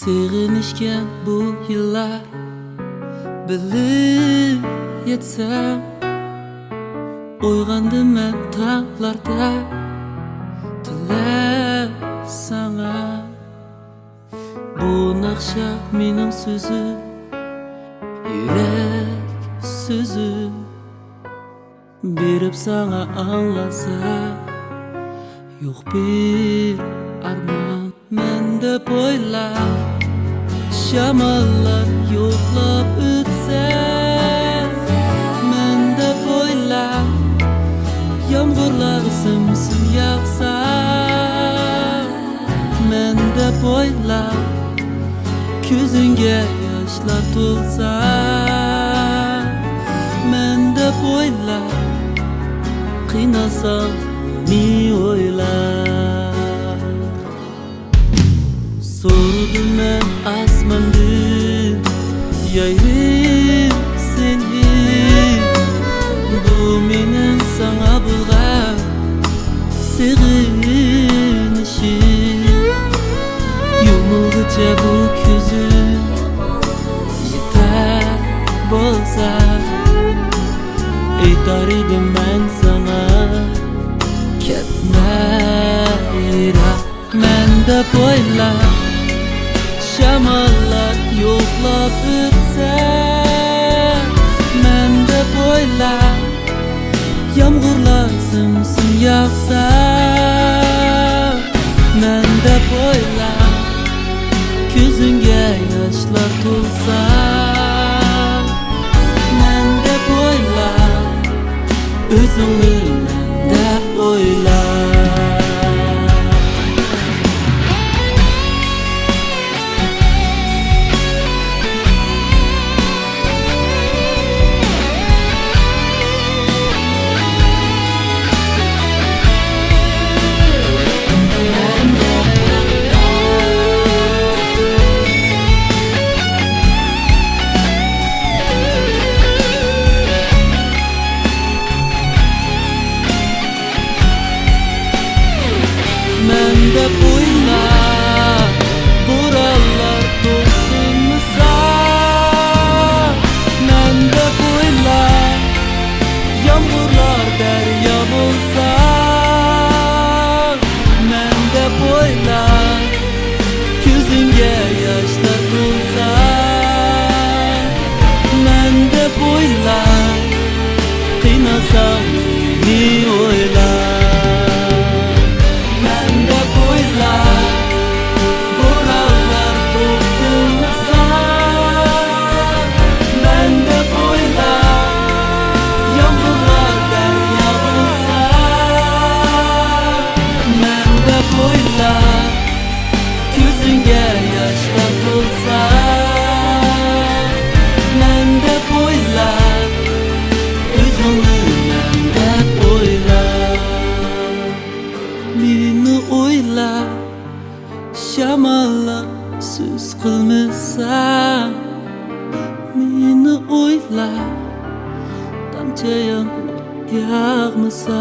Sığınışken bu yıllar bilip yetsem, uyg'andim men tağlarda tilab sana. Bu naqsha mening so'zim, yürek sözüm, berip sana anlasa. Yok bir arman mende boyla, şamallar yo'qlab o'tsa, mende boyla, yomg'irlar simsim yog'sa, mende boyla, ko'zingga yoshlar to'lsa, mende boyla, qiynalsam meni o'ylar. So'rdim men osmondan yayrib seni, bu mening sana bo'lgan sig'inishim. Yumilg'icha bu ko'zim yetar bo'lsa, aytar edim men sana ketma yiroq. Mende boyla, şamallar yo'qlab o'tsa, mende boyla, yomg'irlar simsim yog'sa, mende boyla, ko'zingga yoshlar to'lsa, mende boyla, o'zingni menda o'yla. Mende boyla, buralar to'lsa, mende boyla, yomg'irlar daryo bo'lsa, mende boyla, ko'zingga yoshlar to'lsa, mende boyla, qiynalsam meni o'ylar. Ko'zingga yoshlar to'lsa, mende boyla, o'zingni menda o'yla. Meni o'yla, shamollar so'z qilmasa, meni o'yla, tomchi yomg'ir yog'masa.